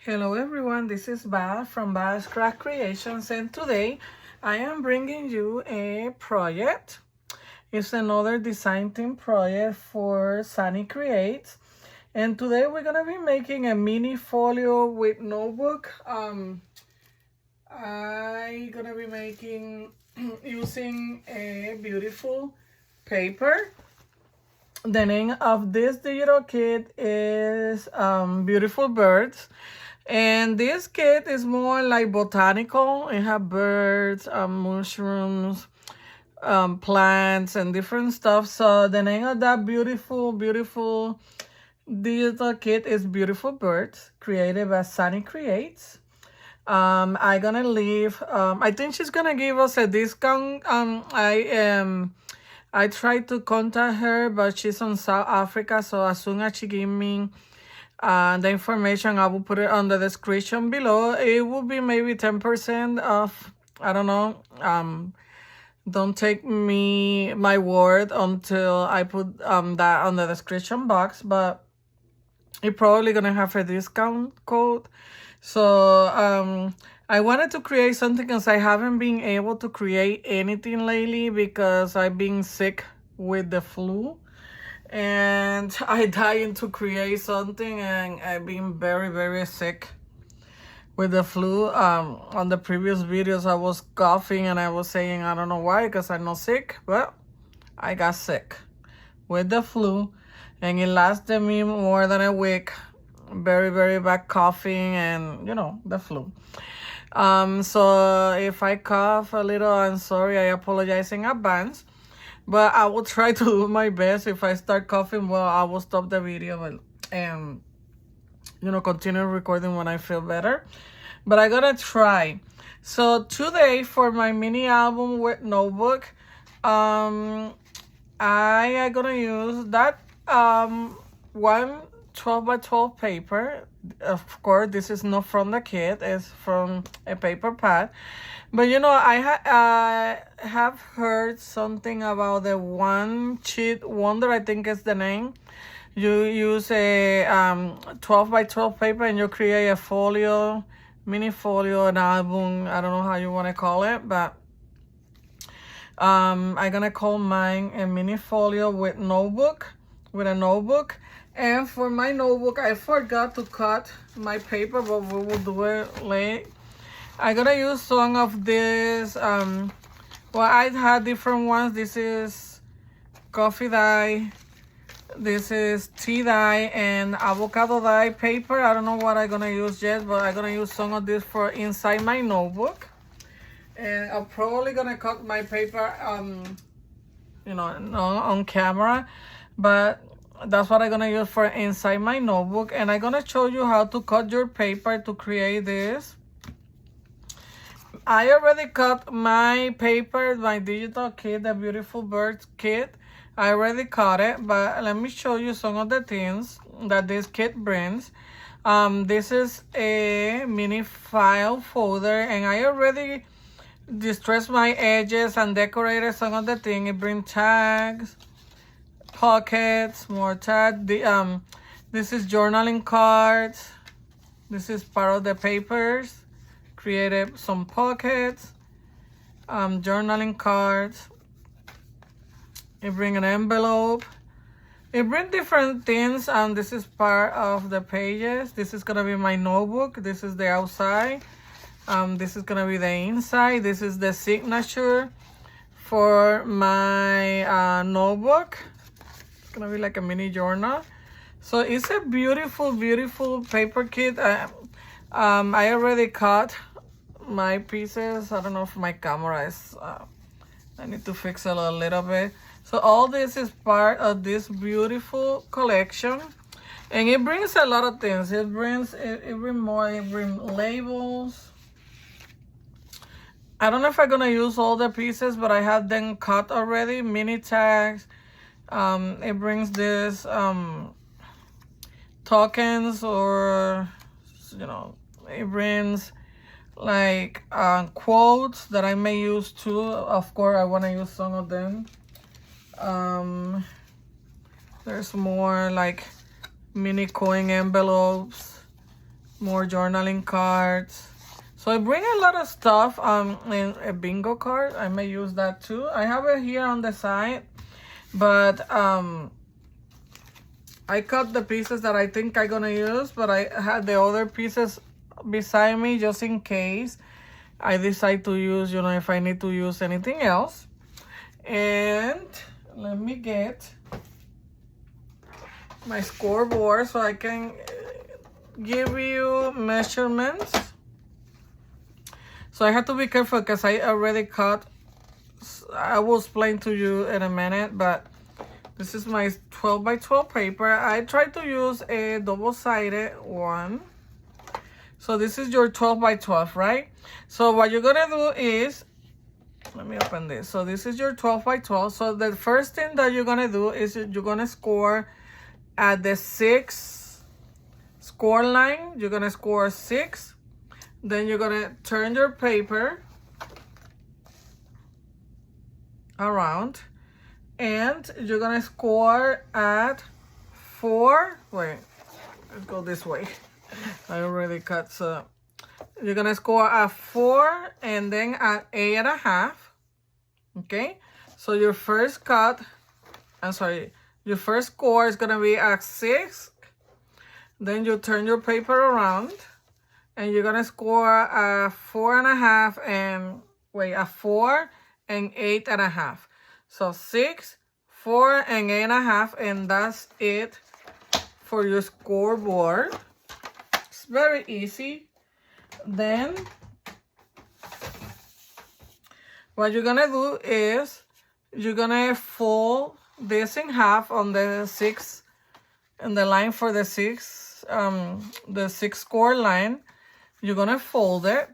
Hello everyone, this is Ba from Ba's Craft Creations, and today I am bringing you a project. It's another design team project for Sannie Creates, and today we're gonna be making a mini folio with notebook. I'm gonna be making using a beautiful paper. The name of this digital kit is Beautiful Birds. And this kit is more like botanical. It has birds, mushrooms, plants, and different stuff. So the name of that beautiful digital kit is Beautiful Birds, created by Sannie Creates. I'm gonna leave. I think she's gonna give us a discount. I tried to contact her, but she's on South Africa. So as soon as she give me the information, I will put it on the description below. It will be maybe 10% off. I don't know. Don't take me my word until I put that on the description box, but it probably gonna have a discount code. So I wanted to create something because I haven't been able to create anything lately because I've been sick with the flu. And I dying to create something, and I've been very sick with the flu. On the previous videos I was coughing and I was saying I don't know why, because I'm not sick, but I got sick with the flu, and it lasted me more than a week. Very bad coughing, and the flu. So if I cough a little, I'm sorry, I apologize in advance. But I will try to do my best. If I start coughing, well, I will stop the video and continue recording when I feel better. But I'm gonna try. So today, for my mini album with notebook, I am gonna use that one 12 by 12 paper. Of course, this is not from the kit, it's from a paper pad. But I have heard something about the one sheet wonder, I think is the name. You use a 12 by 12 paper and you create a folio, mini folio, an album. I don't know how you want to call it, but I'm gonna call mine a mini folio with a notebook. And for my notebook, I forgot to cut my paper, but we will do it later. I'm gonna use some of this. Well, I had different ones. This is coffee dye, this is tea dye, and avocado dye paper. I don't know what I'm gonna use yet, but I'm gonna use some of this for inside my notebook. And I'm probably gonna cut my paper on camera, but that's what I'm gonna use for inside my notebook. And I'm gonna show you how to cut your paper to create this. I already cut my paper, my digital kit, the Beautiful Birds kit. I already cut it, but let me show you some of the things that this kit brings. This is a mini file folder, and I already distressed my edges and decorated some of the things. It brings tags, pockets, more tags. This is journaling cards. This is part of the papers. Created some pockets, journaling cards. It brings an envelope. It brings different things. This is part of the pages. This is gonna be my notebook. This is the outside. This is gonna be the inside. This is the signature for my notebook. It's gonna be like a mini journal. So it's a beautiful paper kit. I already cut my pieces. I don't know if my camera is I need to fix it a little bit. So all this is part of this beautiful collection, and it brings a lot of things. It brings labels. I don't know if I'm gonna use all the pieces, but I have them cut already. Mini tags. It brings this tokens, or it brings like quotes that I may use too. Of course, I want to use some of them. There's more like mini coin envelopes, more journaling cards. So I bring a lot of stuff in a bingo card. I may use that too. I have it here on the side, but I cut the pieces that I think I'm gonna use, but I had the other pieces beside me just in case I decide to use, you know, if I need to use anything else. And let me get my scoreboard so I can give you measurements. So I have to be careful because I already cut. I will explain to you in a minute, but this is my 12 by 12 paper. I try to use a double-sided one. So this is your 12 by 12, right? So what you're gonna do is, let me open this. So this is your 12 by 12. So the first thing that you're gonna do is you're gonna score at the 6 score line. You're gonna score 6. Then you're gonna turn your paper around and you're gonna score at 4. Wait, let's go this way. I already cut, so you're gonna score at 4 and then at 8.5. Okay, so your first cut, your first score is gonna be at 6. Then you turn your paper around and you're gonna score a 4.5 and a 4 and 8.5. So 6, 4 and 8.5, and that's it for your scoreboard. It's very easy. Then what you're gonna do is you're gonna fold this in half on the 6, in the line for the 6 score line. You're gonna fold it,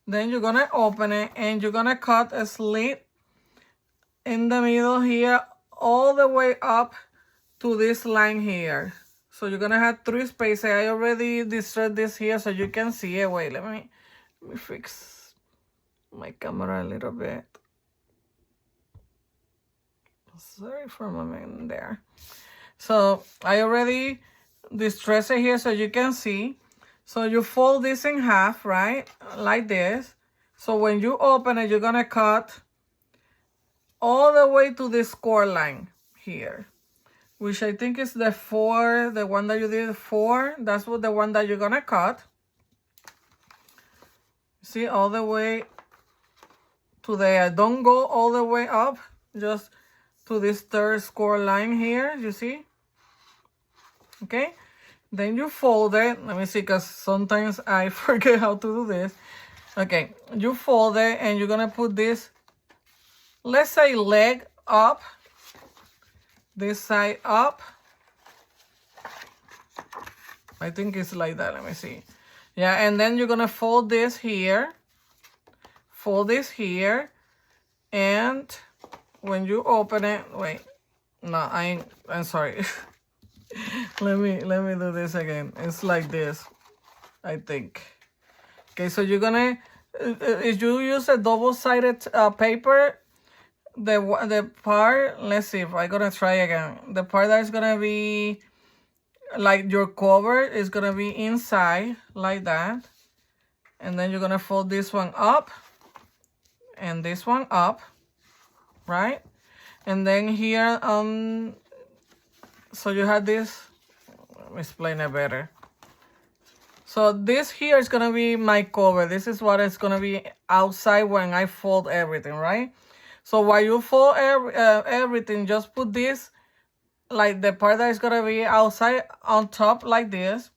then you're gonna open it, and you're gonna cut a slit in the middle here all the way up to this line here. So you're gonna have 3 spaces. I already distressed this here so you can see it. Wait, let me fix my camera a little bit. Sorry for a moment there. So I already distressed it here so you can see. So you fold this in half, right? Like this. So when you open it, you're gonna cut all the way to the score line here, which I think is the 4, the one that you did 4. That's what the one that you're gonna cut. See, all the way to there. Don't go all the way up, just to this 3rd score line here, you see? Okay? Then you fold it. Let me see, because sometimes I forget how to do this. Okay, you fold it and you're gonna put this, let's say, leg up, this side up. I think it's like that. Let me see. Yeah, and then you're gonna fold this here, fold this here, and when you open it, wait, no, I'm sorry. let me do this again. It's like this, I think. Okay, so you're gonna, if you use a double-sided paper, the part, let's see if I'm gonna try again. The part that's gonna be like your cover is gonna be inside like that, and then you're gonna fold this one up and this one up, right? And then here so you have this, let me explain it better. So this here is gonna be my cover. This is what it's gonna be outside when I fold everything, right? So while you fold everything, just put this, like the part that is gonna be outside on top like this,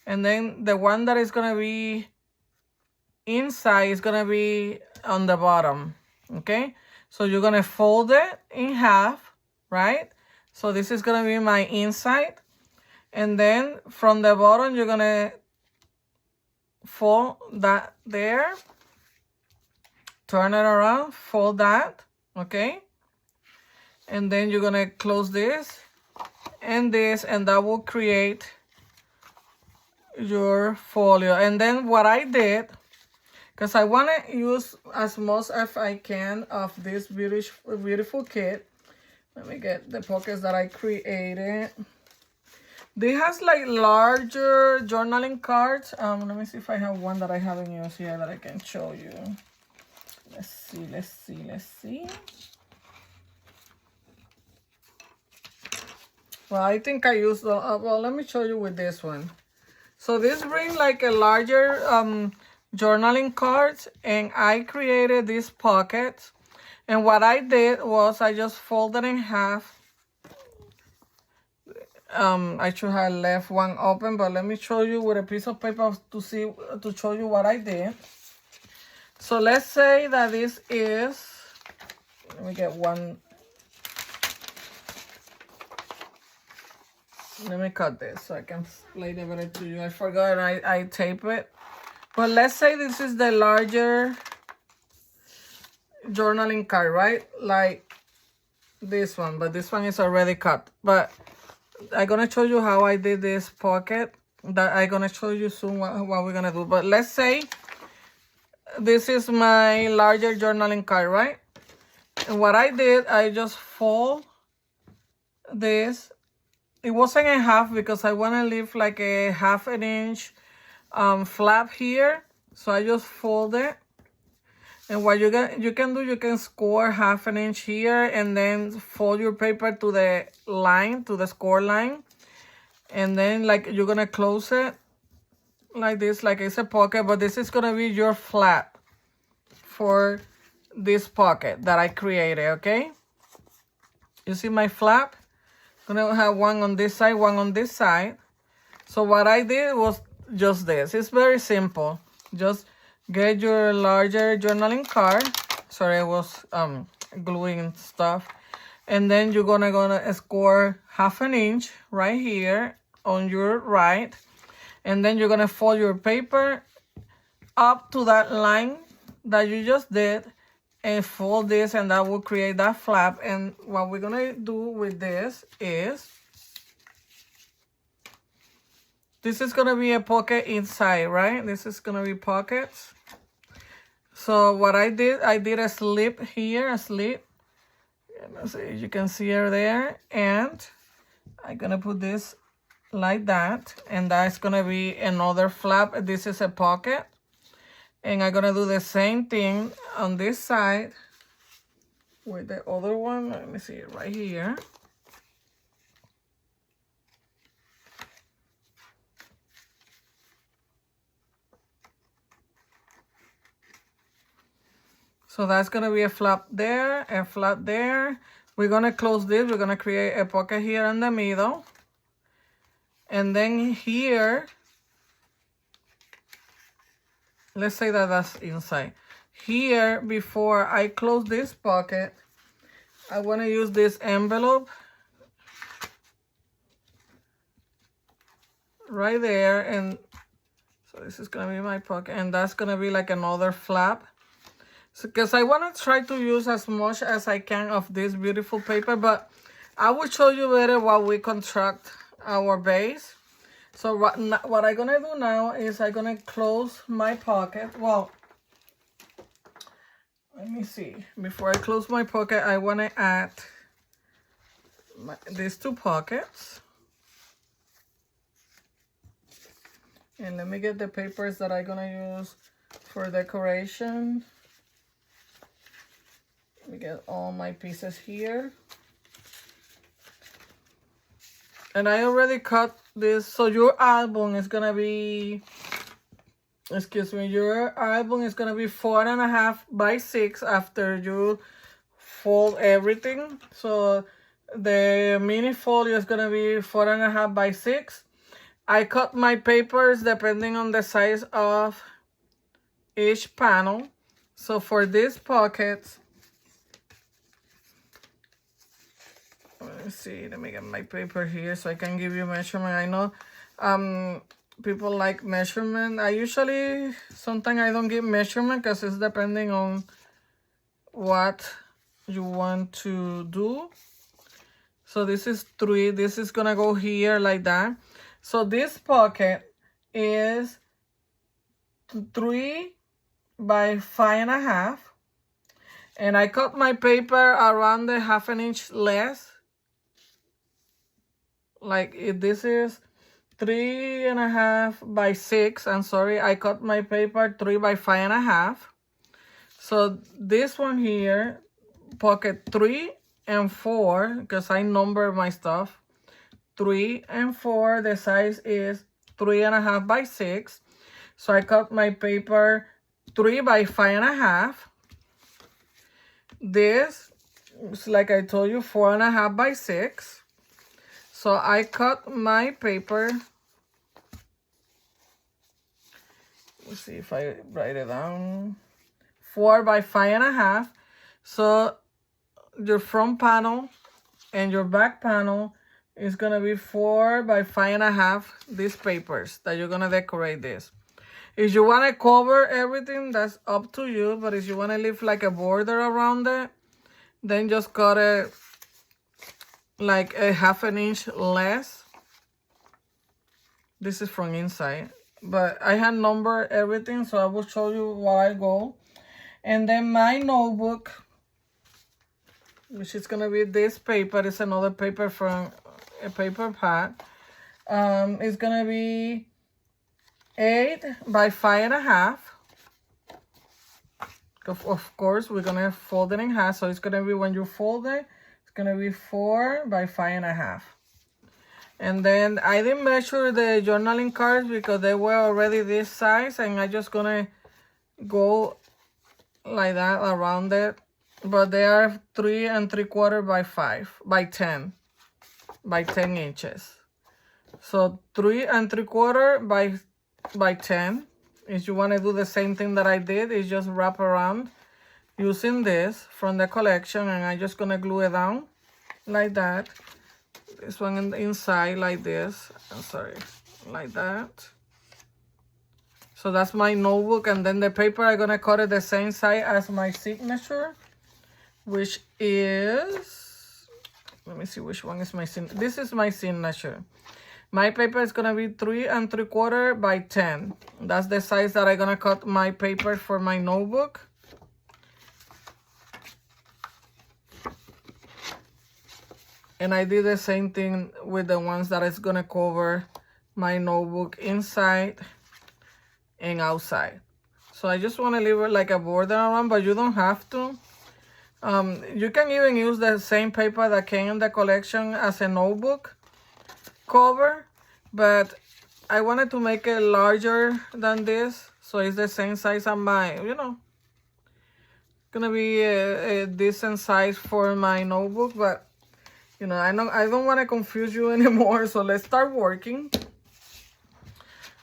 and then the one that is gonna be inside is gonna be on the bottom. Okay, so you're gonna fold it in half, right? So this is gonna be my inside, and then from the bottom you're gonna fold that there, turn it around, fold that, okay? And then you're gonna close this, and that will create your folio. And then what I did, because I want to use as much as I can of this beautiful kit. Let me get the pockets that I created. This has like larger journaling cards. Let me see if I have one that I haven't used here that I can show you. Let's see. Well, I think I used the, well, let me show you with this one. So this brings like a larger journaling cards, and I created these pockets. And what I did was I just folded in half. I should have left one open, but let me show you with a piece of paper to show you what I did. So let's say that this is, let me get one. Let me cut this so I can explain it better to you. I forgot I tape it. But let's say this is the larger journaling card, right? Like this one, but this one is already cut. But I'm gonna show you how I did this pocket. That I'm gonna show you soon what we're gonna do. But let's say this is my larger journaling card, right? And what I did, I just fold this. It wasn't a half because I want to leave like a 1/2 inch flap here. So I just fold it. And what you can do, you can score 1/2 inch here and then fold your paper to the line, to the score line. And then like you're going to close it like this, like it's a pocket, but this is going to be your flap for this pocket that I created, okay? You see my flap? Gonna have one on this side, one on this side. So what I did was just this. It's very simple. Just get your larger journaling card. Sorry, I was gluing stuff. And then you're gonna score 1/2 inch right here on your right. And then you're gonna fold your paper up to that line that you just did and fold this, and that will create that flap. And what we're gonna do with this is this is gonna be a pocket inside, right? This is gonna be pockets. So what I did a slip here, a slip. You can see her there, and I'm gonna put this like that, and that's gonna be another flap. This is a pocket. And I'm gonna do the same thing on this side with the other one. Let me see it right here. So that's gonna be a flap there, a flap there. We're gonna close this. We're gonna create a pocket here in the middle. And then here, let's say that that's inside. Here, before I close this pocket, I want to use this envelope right there. And so this is going to be my pocket. And that's going to be like another flap. So, because I want to try to use as much as I can of this beautiful paper. But I will show you better while we construct our base. So what I'm going to do now is I'm going to close my pocket. Well, let me see. Before I close my pocket, I want to add these two pockets. And let me get the papers that I'm going to use for decoration. Let me get all my pieces here. And I already cut this, so your album is gonna be, excuse me, your album is gonna be 4.5 by 6 after you fold everything. So the mini folio is gonna be 4.5 by 6. I cut my papers depending on the size of each panel. So for these pockets, let me see, let me get my paper here so I can give you measurement. I know people like measurement. Sometimes I don't give measurement because it's depending on what you want to do. So this is 3. This is gonna go here like that. So this pocket is 3 by 5.5. And I cut my paper around the 1/2 inch less. Like if this is 3.5 by 6. I'm sorry, I cut my paper 3 by 5.5. So this one here, pocket 3 and 4, because I number my stuff. 3 and 4, the size is 3.5 by 6. So I cut my paper 3 by 5.5. This is, like I told you, 4.5 by 6. So I cut my paper. Let's see if I write it down. 4 by 5.5. So your front panel and your back panel is gonna be 4 by 5.5. These papers that you're gonna decorate this. If you wanna cover everything, that's up to you. But if you wanna leave like a border around it, then just cut it like a 1/2 inch less. This is from inside, but I had numbered everything, so I will show you while I go. And then my notebook, which is gonna be this paper, is another paper from a paper pad. It's gonna be 8 by 5.5. Of course, we're gonna fold it in half, so it's gonna be, when you fold it, it's gonna be 4 by 5.5. And then I didn't measure the journaling cards because they were already this size, and I'm just gonna go like that around it. But they are 3 3/4 by 5 by 10 by 10 inches. So 3 3/4 by 10. If you want to do the same thing that I did, is just wrap around using this from the collection, and I'm just gonna glue it down like that. This one inside like this. I'm sorry, like that. So that's my notebook, and then the paper, I'm gonna cut it the same size as my signature, which is, let me see which one is my signature. This is my signature. My paper is gonna be 3 3/4 by 10. That's the size that I'm gonna cut my paper for my notebook. And I did the same thing with the ones that is gonna cover my notebook inside and outside. So I just wanna leave it like a border around, but you don't have to. You can even use the same paper that came in the collection as a notebook cover, but I wanted to make it larger than this, so it's the same size as my, gonna be a decent size for my notebook. But I don't want to confuse you anymore, so let's start working.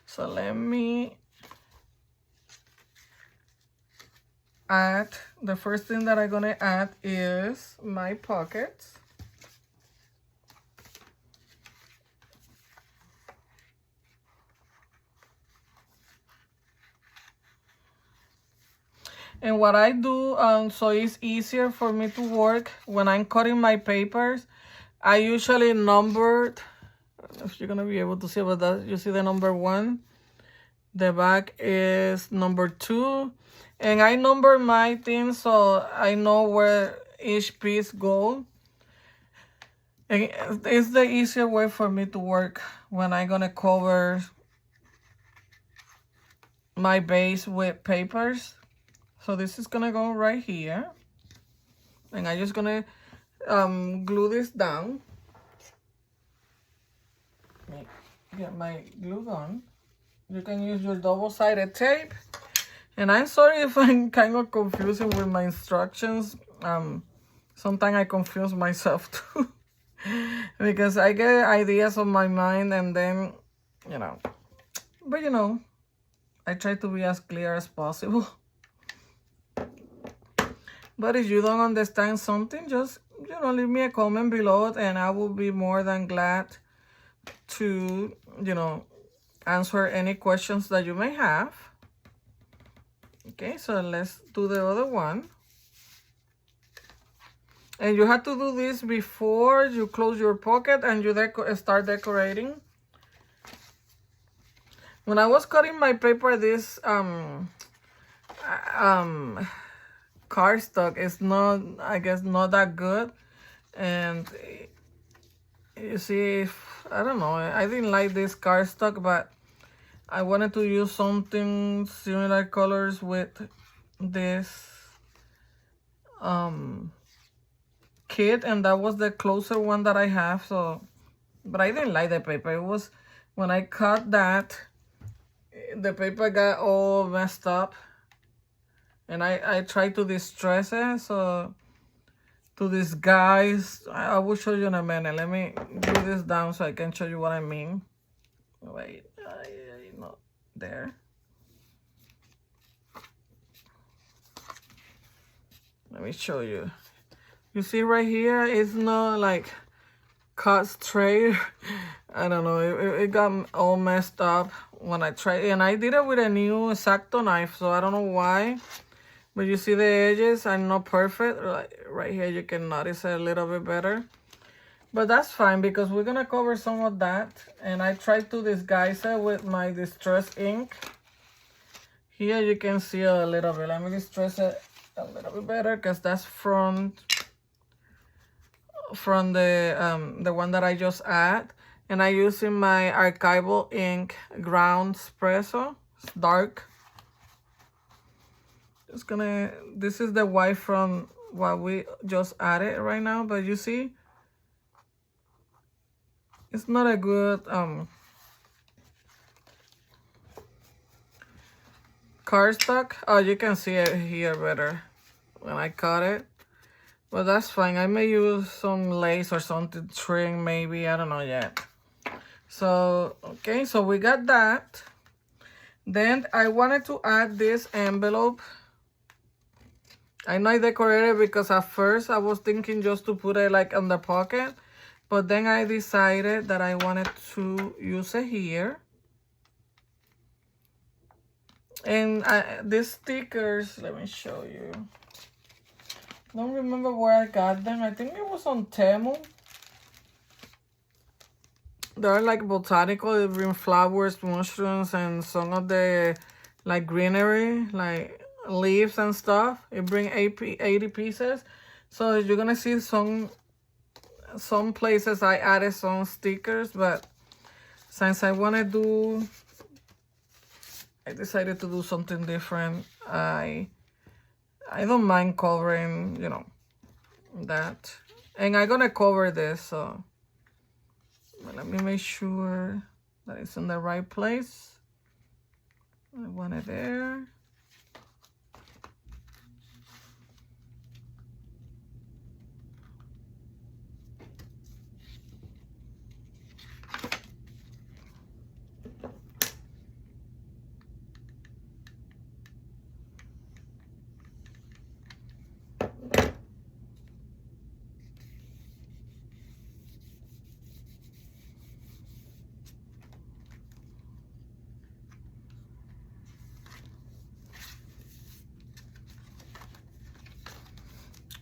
So let me add, the first thing that I'm gonna add is my pockets. And what I do, so it's easier for me to work when I'm cutting my papers, I usually numbered, I don't know if you're gonna be able to see, but that, you see the number 1. The back is number 2. And I number my things so I know where each piece goes. And it's the easier way for me to work when I'm gonna cover my base with papers. So this is gonna go right here, and I'm just gonna glue this down. Get my glue gun. You can use your double-sided tape. And I'm sorry if I'm kind of confusing with my instructions. Sometimes I confuse myself too, because I get ideas on my mind, and then but I try to be as clear as possible. But if you don't understand something, just, leave me a comment below, and I will be more than glad to, answer any questions that you may have. Okay, so let's do the other one. And you have to do this before you close your pocket and you start decorating. When I was cutting my paper, this cardstock is not, I guess, not that good, and You see, I don't know, I didn't like this cardstock, but I wanted to use something similar colors with this kit, and that was the closer one that I have. So, but I didn't like the paper. It was, when I cut that, the paper got all messed up, and I tried to distress it, so to disguise. I will show you in a minute. Let me glue this down so I can show you what I mean. Wait, not there. Let me show you. You see right here, it's not like cut straight. I don't know, it got all messed up when I tried, and I did it with a new X-Acto knife, so I don't know why. But you see the edges are not perfect. Right here you can notice it a little bit better. But that's fine because we're gonna cover some of that. And I tried to disguise it with my distress ink. Here you can see a little bit. Let me distress it a little bit better because that's from the one that I just add. And I using my archival ink ground espresso. It's dark. This is the white from what we just added right now, but you see, it's not a good cardstock. Oh, you can see it here better when I cut it, but that's fine. I may use some lace or something trim, maybe, I don't know yet. So okay, so we got that. Then I wanted to add this envelope. I know I decorated because at first I was thinking just to put it like on the pocket, but then I decided that I wanted to use it here. And these stickers, let me show you. Don't remember where I got them. I think it was on Temu. They're like botanical, they bring flowers, mushrooms, and some of the like greenery, like leaves and stuff. It bring 80 pieces. So you're gonna see some places I added some stickers, but since I decided to do something different. I don't mind covering, you know, that. And I'm gonna cover this, so let me make sure that it's in the right place. I want it there.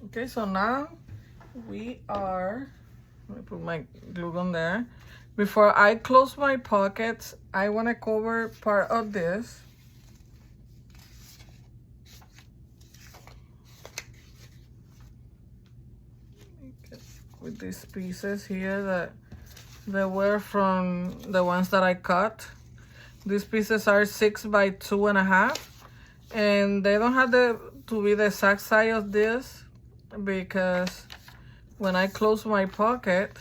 Okay, so now we are, let me put my glue gun there. Before I close my pockets, I want to cover part of this. With these pieces here that they were from the ones that I cut. These pieces are 6 by 2.5, and they don't have to be the exact size of this, because when I close my pocket,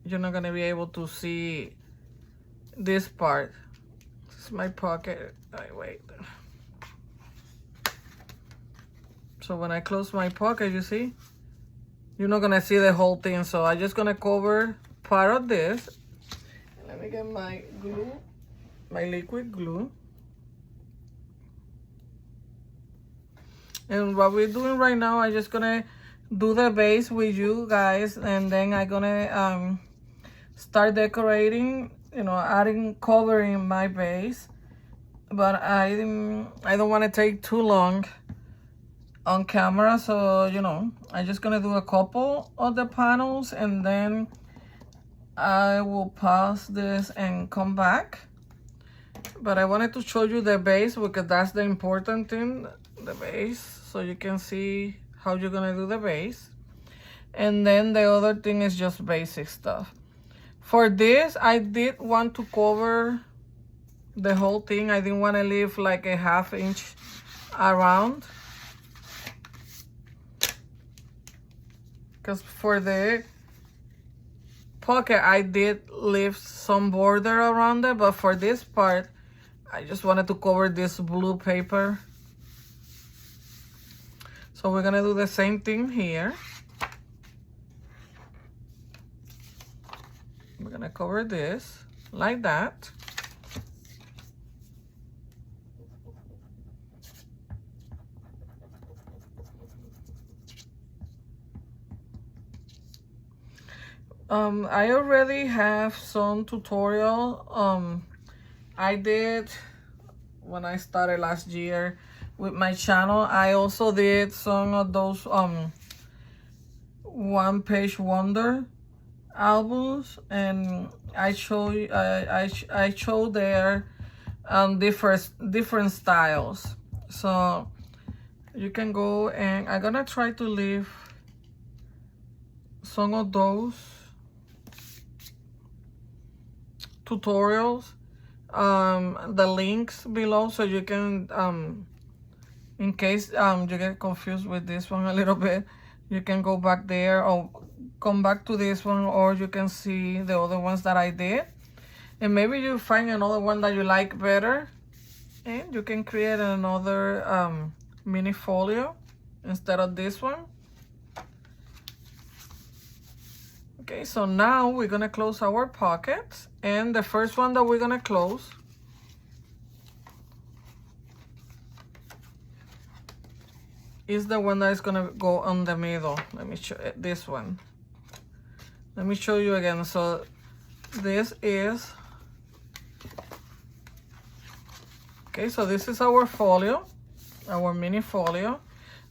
you're not gonna be able to see this part. This is my pocket. Wait. So when I close my pocket, you see, you're not gonna see the whole thing. So I'm just gonna cover part of this. Let me get my glue, my liquid glue. And what we're doing right now, I'm just gonna do the base with you guys, and then I'm gonna start decorating, you know, covering my base. But I don't want to take too long on camera, so you know, I'm just gonna do a couple of the panels, and then I will pause this and come back. But I wanted to show you the base because that's the important thing, the base, so you can see how you're gonna do the base. And then the other thing is just basic stuff. For this, I did want to cover the whole thing. I didn't want to leave like a 1/2 inch around, because for the pocket I did leave some border around it, but for this part I just wanted to cover this blue paper. So we're gonna do the same thing here. We're gonna cover this like that. I already have some tutorial I did when I started last year with my channel. I also did some of those one page wonder albums, and I show you I show there different styles, so you can go, and I'm gonna try to leave some of those tutorials, the links below, so you can in case you get confused with this one a little bit, you can go back there or come back to this one, or you can see the other ones that I did, and maybe you find another one that you like better, and you can create another mini folio instead of this one. Okay, so now we're gonna close our pockets, and the first one that we're gonna close is the one that is gonna go on the middle. Let me show this one. Let me show you again. So this is, okay, so this is our folio, our mini folio.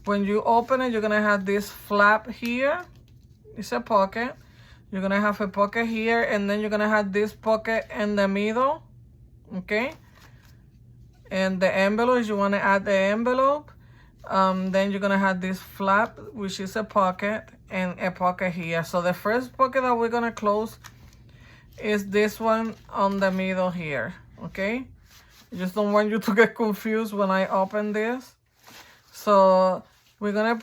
When you open it, you're gonna have this flap here. It's a pocket. You're gonna have a pocket here, and then you're gonna have this pocket in the middle, okay? And the envelope, you wanna add the envelope. Then you're gonna have this flap, which is a pocket, and a pocket here. So the first pocket that we're gonna close is this one on the middle here, okay? I just don't want you to get confused when I open this. So we're gonna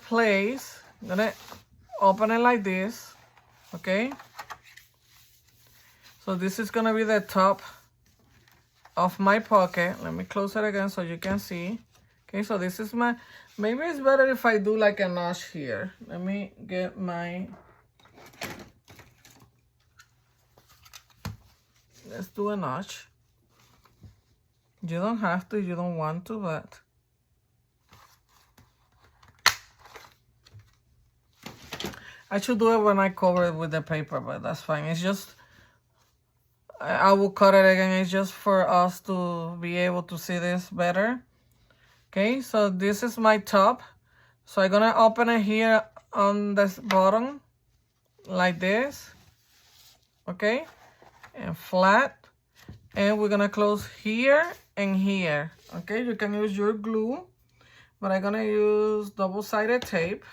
open it like this. Okay, so this is gonna be the top of my pocket. Let me close it again so you can see. Okay, so this is my, maybe it's better if I do like a notch here. Let me get my, let's do a notch. You don't have to, you don't want to, but I should do it when I cover it with the paper, but that's fine. It's just, I will cut it again. It's just for us to be able to see this better. Okay, so this is my top. So I'm gonna open it here on this bottom, like this. Okay, and flat. And we're gonna close here and here. Okay, you can use your glue, but I'm gonna use double-sided tape.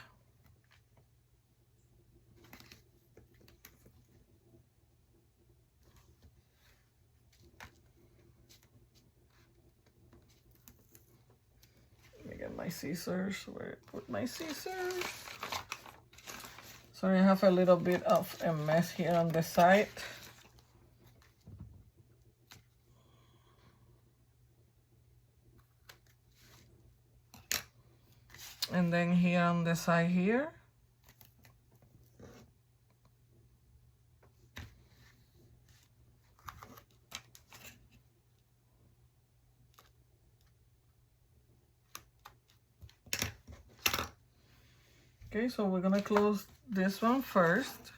Get my scissors. Where I put my scissors? Sorry, I have a little bit of a mess here on the side. And then here on the side here. Okay, so we're gonna close this one first.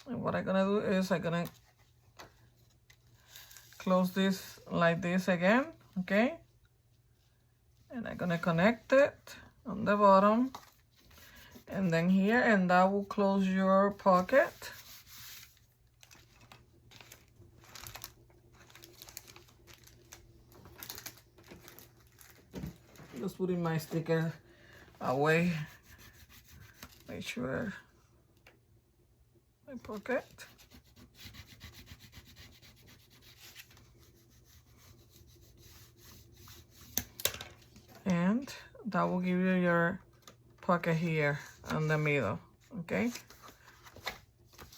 And what I'm gonna do is I'm gonna close this like this again, okay? And I'm gonna connect it on the bottom and then here, and that will close your pocket. Just putting my sticker away. Make sure my pocket. And that will give you your pocket here in the middle, okay?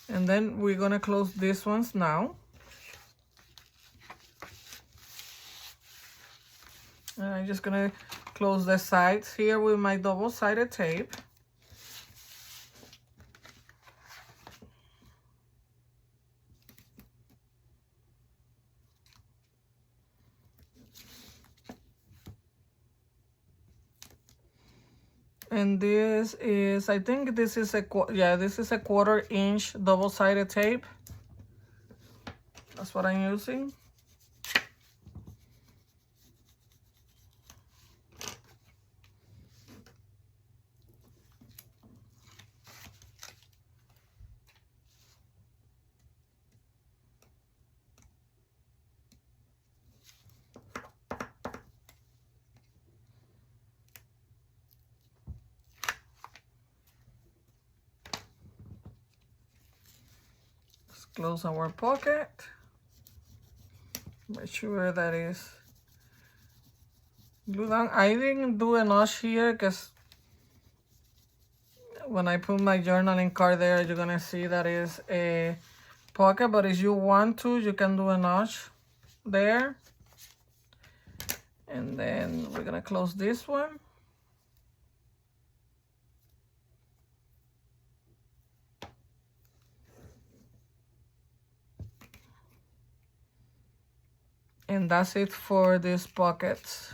And then we're gonna close these ones now. And I'm just gonna close the sides here with my double-sided tape. And this is, I think this is this is a 1/4 inch double-sided tape. That's what I'm using. Close our pocket. Make sure that is glued down. I didn't do a notch here because when I put my journaling card there, you're gonna see that is a pocket, but if you want to, you can do a notch there. And then we're gonna close this one. And that's it for these pockets.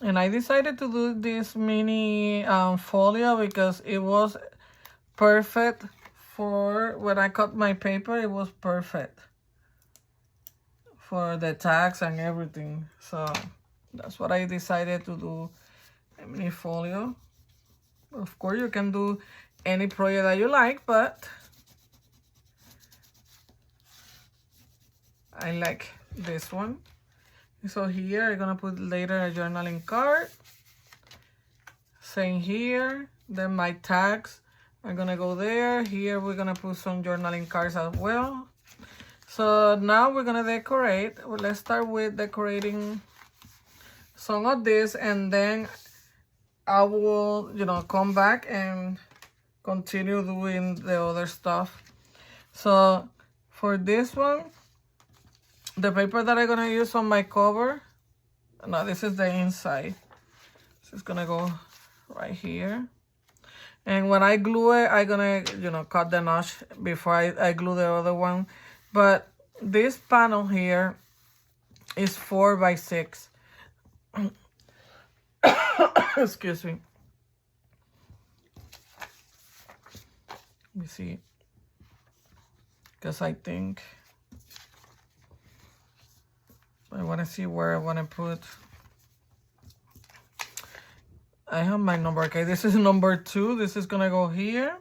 And I decided to do this mini folio because it was perfect for when I cut my paper. It was perfect for the tags and everything. So that's what I decided to do, a mini folio. Of course, you can do any project that you like, but I like this one. So here I'm gonna put later a journaling card. Same here. Then my tags are gonna go there. Here we're gonna put some journaling cards as well. So now we're gonna decorate. Well, let's start with decorating some of this, and then I will, come back and continue doing the other stuff. So for this one, the paper that I'm gonna use on my cover, no, this is the inside. So it's gonna go right here. And when I glue it, I'm gonna, cut the notch before I glue the other one. But this panel here is 4 by 6. Excuse me. Let me see. Because I think I want to see where I want to put. I have my number. Okay, this is number 2. This is going to go here.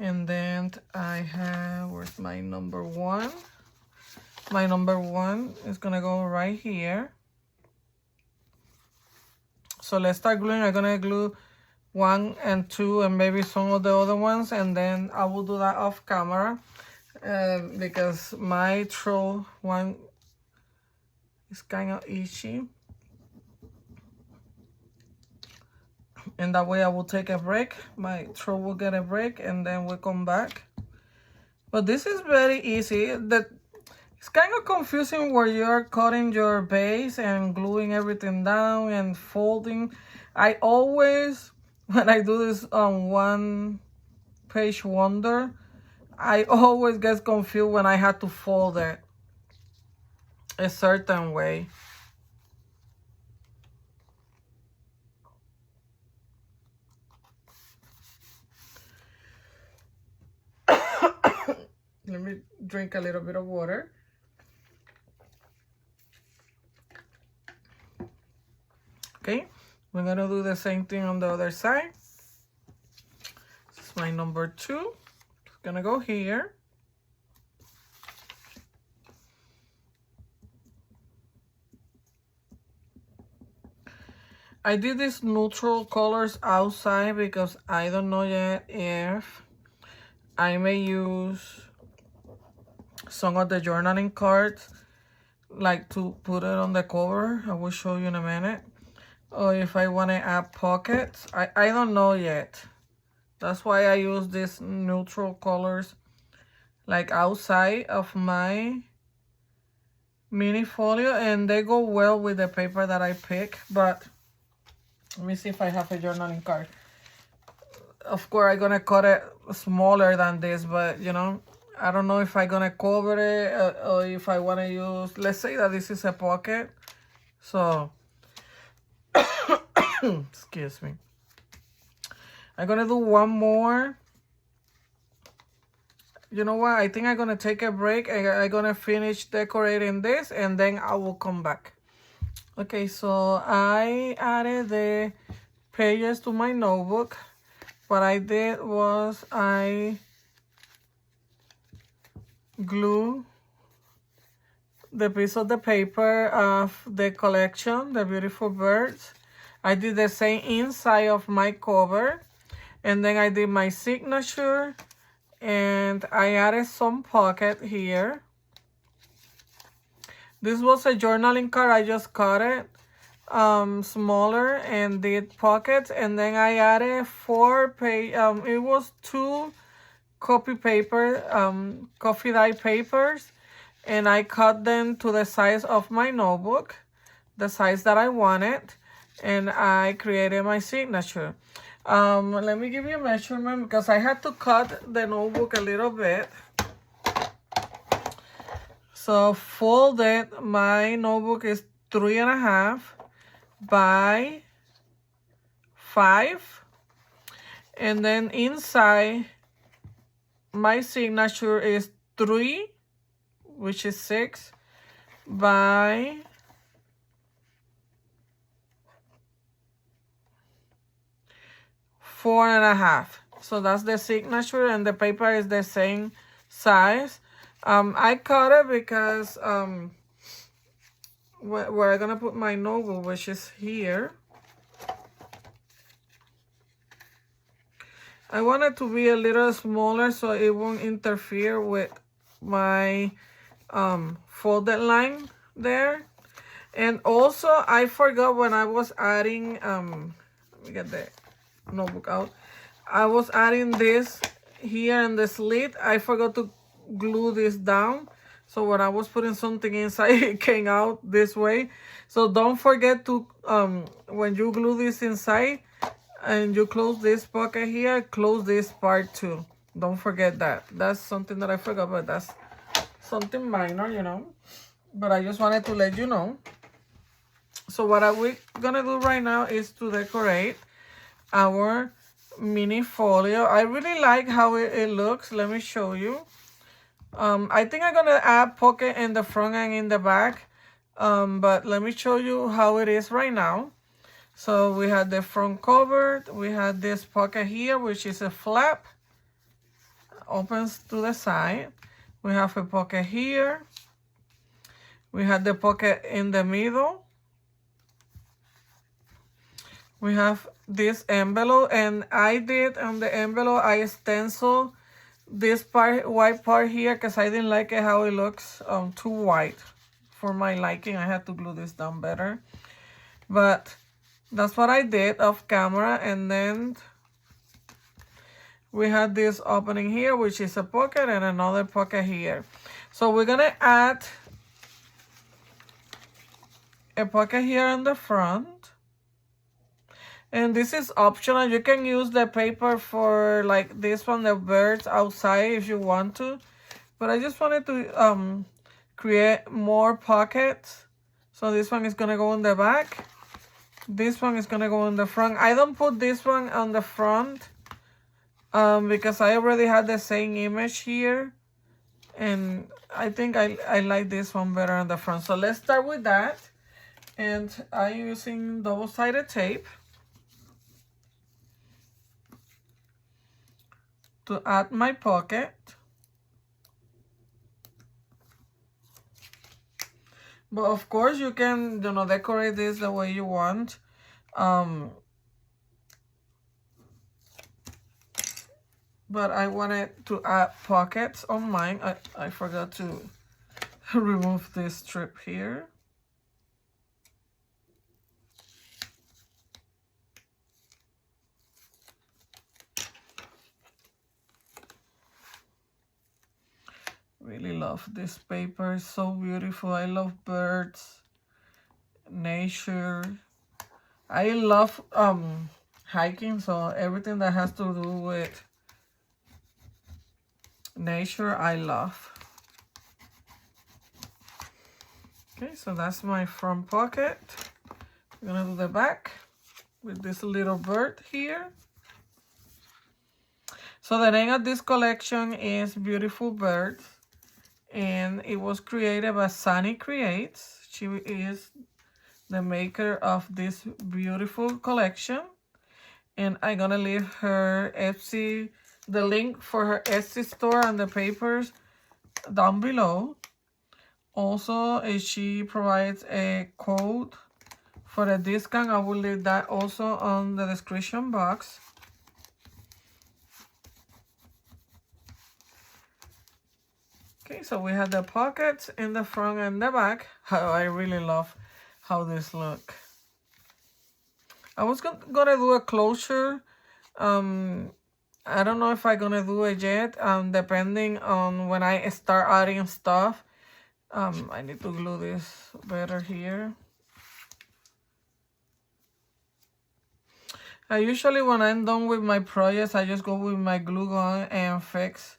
And then I have, where's my number 1? My number 1 is going to go right here. So let's start gluing. I'm going to glue 1 and 2 and maybe some of the other ones. And then I will do that off camera. Because my throat one is kind of itchy. And that way I will take a break. My throat will get a break and then we'll come back. But this is very easy. It's kind of confusing where you're cutting your base and gluing everything down and folding. I always, when I do this on one page wonder, I always get confused when I have to fold it a certain way. Let me drink a little bit of water. Okay, we're gonna do the same thing on the other side. This is my number 2. It's gonna go here. I did these neutral colors outside because I don't know yet if I may use some of the journaling cards, like to put it on the cover. I will show you in a minute. Or if I want to add pockets. I don't know yet. That's why I use these neutral colors like outside of my mini folio, and they go well with the paper that I pick. But let me see if I have a journaling card. Of course, I'm gonna cut it smaller than this, but you know, I don't know if I'm gonna cover it or if I want to use, let's say that this is a pocket. So, excuse me. I'm gonna do one more. You know what? I think I'm gonna take a break. I'm gonna finish decorating this and then I will come back. Okay, so I added the pages to my notebook. What I did was I glue the piece of the paper of the collection, the beautiful birds. I did the same inside of my cover, and then I did my signature, and I added some pocket here. This was a journaling card. I just cut it smaller and did pockets, and then I added 4 page. It was 2 copy paper, coffee dye papers, and I cut them to the size of my notebook, the size that I wanted, and I created my signature. Let me give you a measurement because I had to cut the notebook a little bit. So folded, my notebook is 3.5 by 5, and then inside my signature is 3, which is 6 by 4.5. So that's the signature, and the paper is the same size. I cut it because where I'm gonna put my notebook, which is here, I want it to be a little smaller so it won't interfere with my folded line there. And also I forgot when I was adding let me get the notebook out. I was adding this here in the slit. I forgot to glue this down, so when I was putting something inside, it came out this way. So don't forget to when you glue this inside and you close this pocket here, close this part too. Don't forget that. That's something that I forgot, but that's something minor, you know, but I just wanted to let you know. So what we're gonna do right now is to decorate our mini folio. I really like how it looks. Let me show you. I think I'm gonna add pocket in the front and in the back, but let me show you how it is right now. So we had the front cover, we had this pocket here, which is a flap, opens to the side. We have a pocket here. We had the pocket in the middle. We have this envelope, and I did on the envelope, I stenciled this part, white part here, because I didn't like it how it looks too white for my liking. I had to glue this down better, but that's what I did off camera. And then we had this opening here, which is a pocket, and another pocket here. So we're gonna add a pocket here in the front. And this is optional. You can use the paper for like this one, the birds outside, if you want to. But I just wanted to create more pockets. So this one is going to go in the back. This one is going to go in the front. I don't put this one on the front because I already had the same image here. And I think I like this one better on the front. So let's start with that. And I'm using double-sided tape to add my pocket. But of course you can, decorate this the way you want. But I wanted to add pockets on mine. I forgot to remove this strip here. Really love this paper. It's so beautiful. I love birds, nature. I love hiking, so everything that has to do with nature I love. Okay, so that's my front pocket. I'm gonna do the back with this little bird here. So the name of this collection is Beautiful Birds, and it was created by Sannie Creates. She is the maker of this beautiful collection, and I'm gonna leave her Etsy, the link for her Etsy store and the papers down below. Also, she provides a code for a discount. I will leave that also on the description box. Okay, so we have the pockets in the front and the back. I really love how this look. I was gonna do a closure. I don't know if I'm gonna do it yet. Depending on when I start adding stuff. I need to glue this better here. I usually, when I'm done with my projects, I just go with my glue gun and fix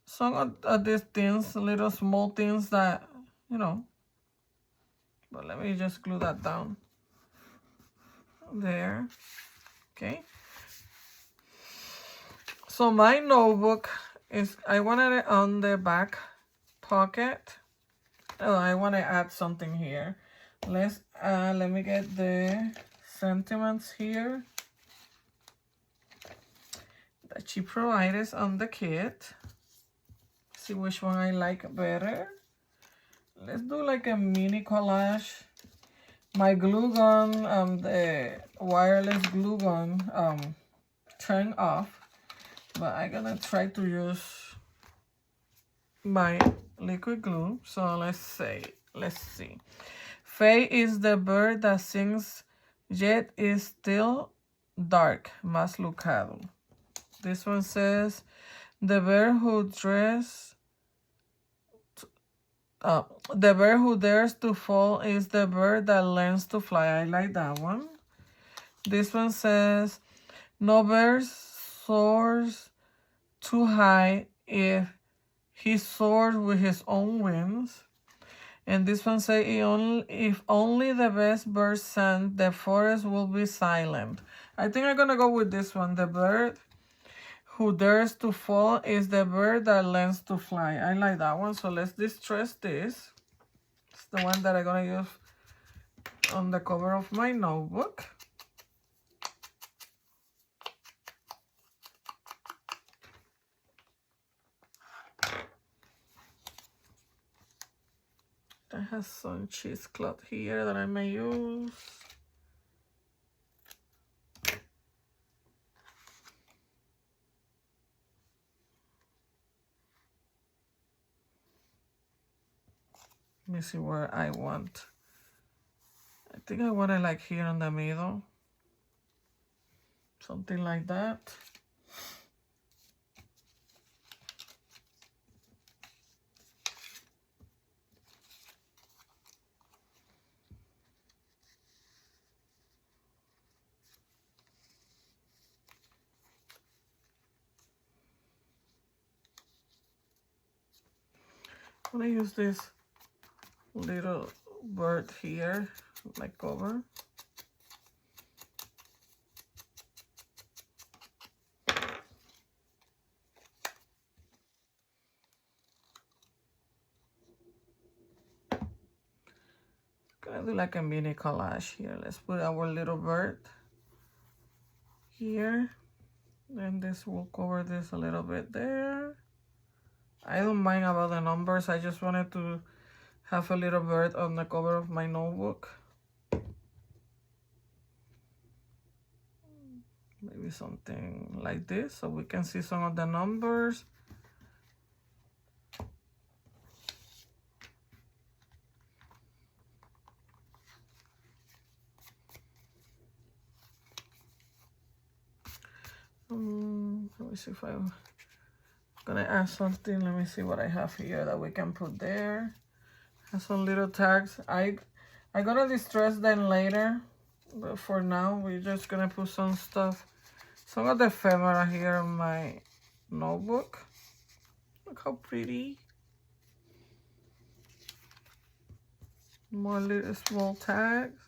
some of these things, little small things that, but let me just glue that down. There. Okay. So my notebook is, I wanted it on the back pocket. Oh, I want to add something here. Let me get the sentiments here that she provided on the kit. See which one I like better. Let's do like a mini collage. My glue gun, the wireless glue gun, turned off, but I'm gonna try to use my liquid glue. So let's see. Faye is the bird that sings, yet is still dark, más lucado. This one says, the bird who dares to fall is the bird that learns to fly. I like that one. This one says, no bird soars too high if he soars with his own wings. And this one says, if only the best bird sang, the forest will be silent. I think I'm gonna go with this one. The bird who dares to fall is the bird that learns to fly. I like that one. So let's distress this. It's the one that I'm gonna use on the cover of my notebook. I have some cheesecloth here that I may use. Let me see where I want. I think I want it like here in the middle. Something like that. I'm gonna use this little bird here, like cover. gonna do like a mini collage here. Let's put our little bird here. Then this will cover this a little bit there. I don't mind about the numbers. I just wanted to have a little bird on the cover of my notebook. Maybe something like this so we can see some of the numbers. Let me see if I'm gonna add something. Let me see what I have here that we can put there. Have some little tags. I gonna distress them later, but for now we're just gonna put some stuff, some of the ephemera here on my notebook. Look how pretty. More little small tags.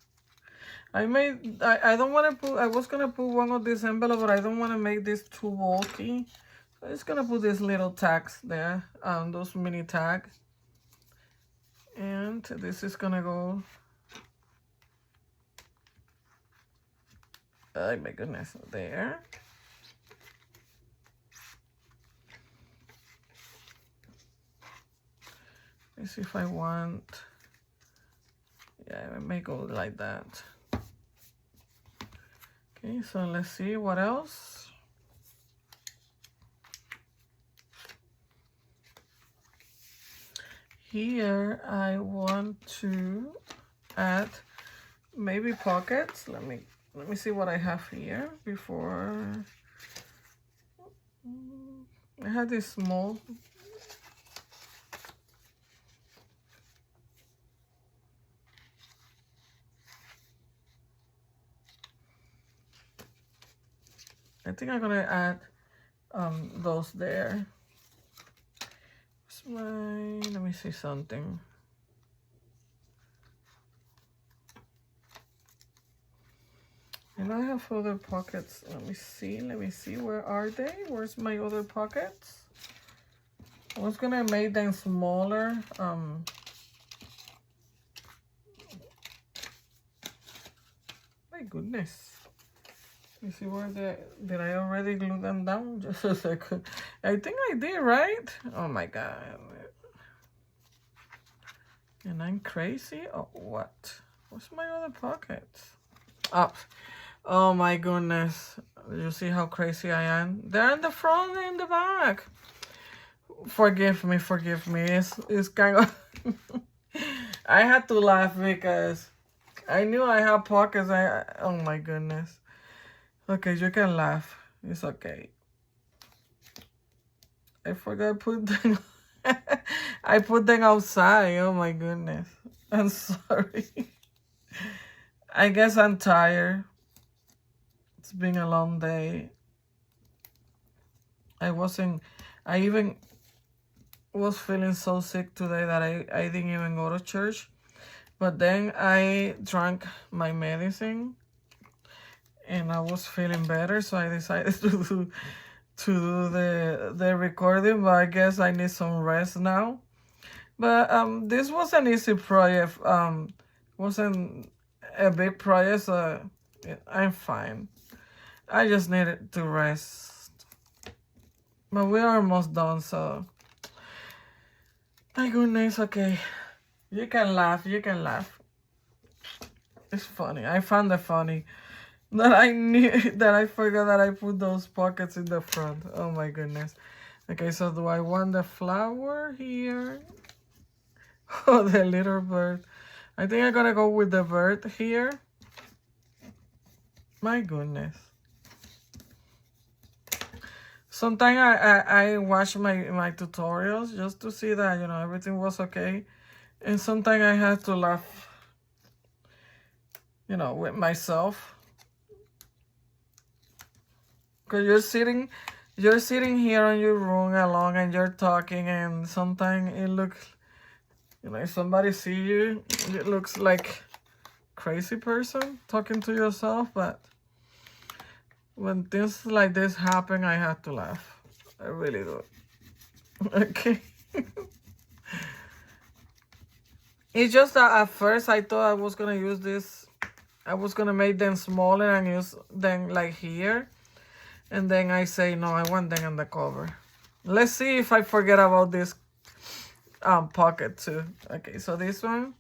I don't want to put, I was going to put one of these envelopes, but I don't want to make this too bulky. So I'm just going to put these little tags there, those mini tags. And this is going to go, oh my goodness, there. Let me see if I want, yeah, I may go like that. Okay, so let's see what else. Here I want to add maybe pockets. Let me see what I have here before. I had this small. I think I'm gonna add those there. Let me see something. And I have other pockets. Let me see, where are they? Where's my other pockets? I was gonna make them smaller. My goodness. You see where did I already glue them down? Just a second. I think I did, right? Oh my God. And I'm crazy? Oh, what? What's my other pockets? Up. Oh my goodness. You see how crazy I am? They're in the front and the back. Forgive me. It's kind of... I had to laugh because I knew I had pockets. Oh my goodness. Okay, you can laugh. It's okay. I forgot to put them. I put them outside. Oh my goodness. I'm sorry. I guess I'm tired. It's been a long day. I even was feeling so sick today that I didn't even go to church. But then I drank my medicine. And I was feeling better, so I decided to do the recording, but I guess I need some rest now. But this was an easy project. Wasn't a big project, so I'm fine. I just needed to rest. But we are almost done, so my goodness, okay. You can laugh. It's funny. I found it funny. That I forgot that I put those pockets in the front. Oh my goodness. Okay, so do I want the flower here? Oh, the little bird. I think I'm gonna go with the bird here. My goodness. Sometimes I watch my tutorials just to see that, you know, everything was okay. And sometimes I have to laugh, you know, with myself. Because you're sitting here in your room alone and you're talking, and sometimes it looks, you know, if somebody see you, it looks like crazy person talking to yourself. But when things like this happen, I have to laugh. I really do. Okay. It's just that at first I thought I was gonna use this. I was gonna make them smaller and use them like here. And then I say, no, I want them on the cover. Let's see if I forget about this pocket too. Okay, so this one,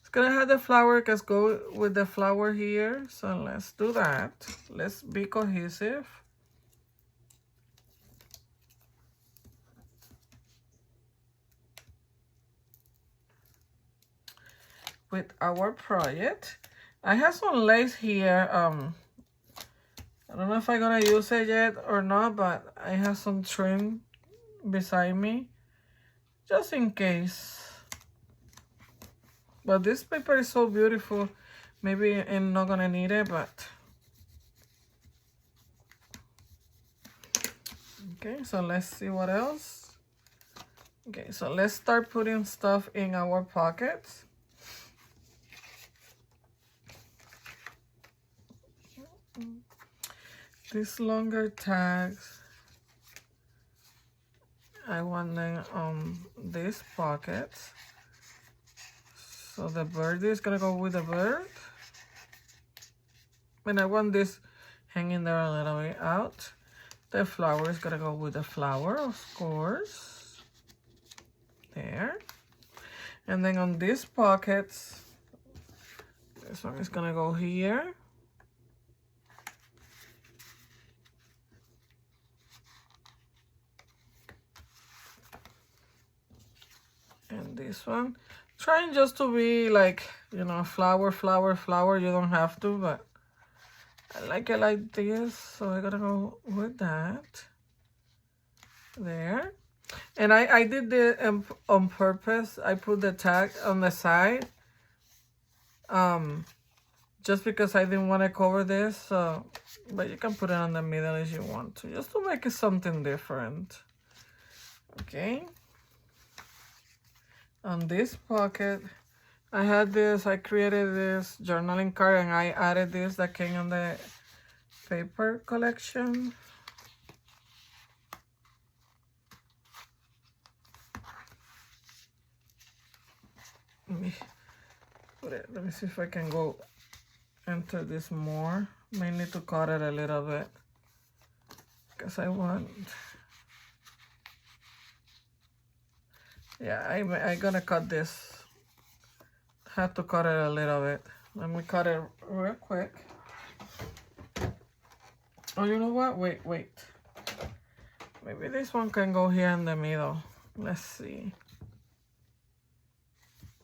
it's gonna have the flower. Let's go with the flower here. So let's do that. Let's be cohesive. With our project. I have some lace here. I don't know if I'm gonna use it yet or not, but I have some trim beside me, just in case. But this paper is so beautiful. Maybe I'm not gonna need it, but okay, so let's see what else. Okay, so let's start putting stuff in our pockets. These longer tags, I want them on these pockets. So the bird is gonna go with the bird. And I want this hanging there a little bit out. The flower is gonna go with the flower, of course. There. And then on these pockets, this one is gonna go here. And this one, trying just to be like, you know, flower, flower, flower. You don't have to, but I like it like this, so I gotta go with that. There. And I did it on purpose. I put the tag on the side. Just because I didn't want to cover this, so, but you can put it on the middle if you want to, just to make it something different. Okay. On this pocket, I had this, I created this journaling card and I added this that came on the paper collection. Let me put it, let me see if I can go enter this more. May need to cut it a little bit because I want, yeah, I'm gonna cut this. Have to cut it a little bit. Let me cut it real quick. Oh, you know what? Wait. Maybe this one can go here in the middle. Let's see.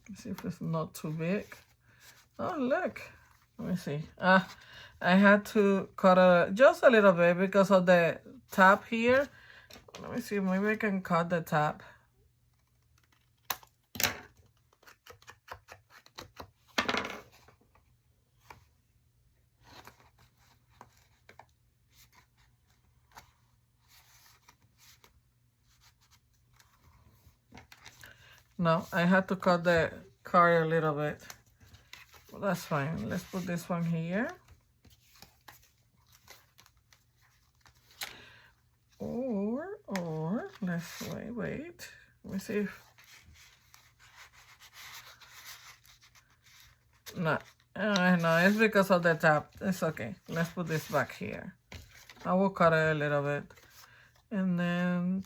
Let's see if it's not too big. Oh, look. Let me see. I had to cut it just a little bit because of the top here. Let me see. Maybe I can cut the top. No, I had to cut the card a little bit. Well, that's fine. Let's put this one here. Or let's wait. Let me see if no, no, it's because of the top. It's okay. Let's put this back here. I will cut it a little bit, and then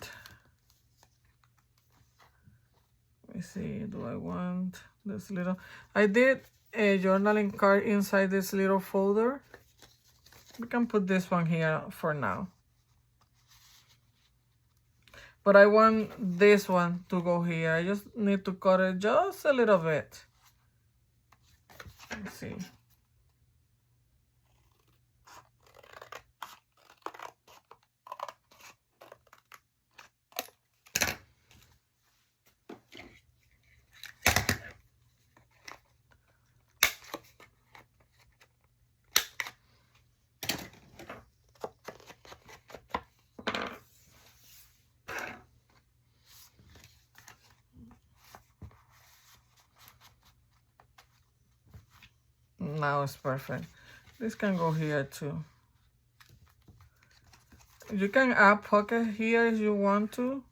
let me see. Do I want this little? I did a journaling card inside this little folder. We can put this one here for now. But I want this one to go here. I just need to cut it just a little bit. Let's see. Now it's perfect. This can go here too. You can add pocket here if you want to.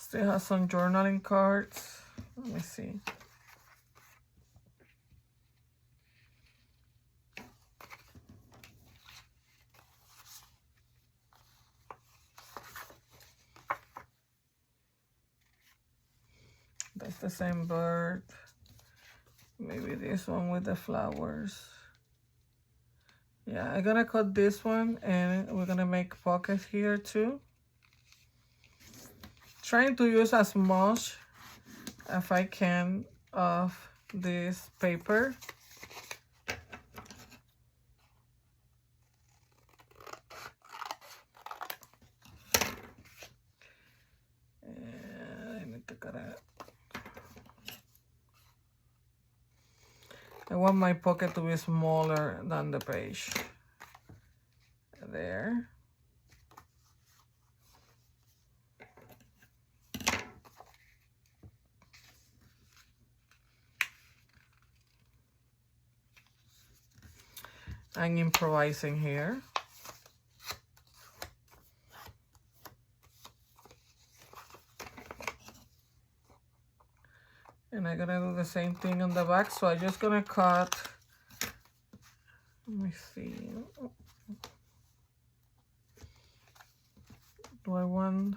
Still has some journaling cards. Let me see. That's the same bird. Maybe this one with the flowers. Yeah, I'm gonna cut this one and we're gonna make pockets here too. Trying to use as much as I can of this paper. And I need to cut it. I want my pocket to be smaller than the page. There. I'm improvising here. And I'm gonna do the same thing on the back, so I'm just gonna cut. Let me see. Do I want?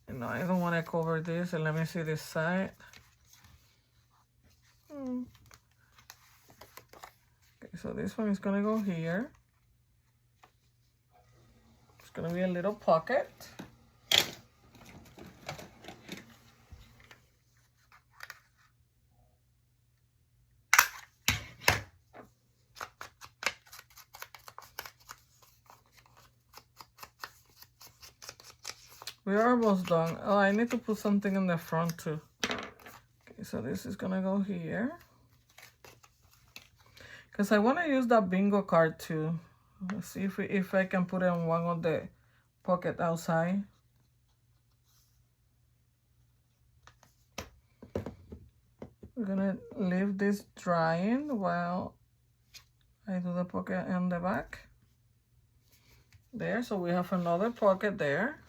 No, I don't want to cover this. And let me see this side. Okay, so this one is gonna go here. It's gonna be a little pocket. We're almost done. Oh, I need to put something in the front too. Okay, so this is gonna go here. Because I want to use that bingo card too. Let's see if I can put it on one of the pocket outside. We're gonna leave this drying while I do the pocket in the back. There, so we have another pocket there.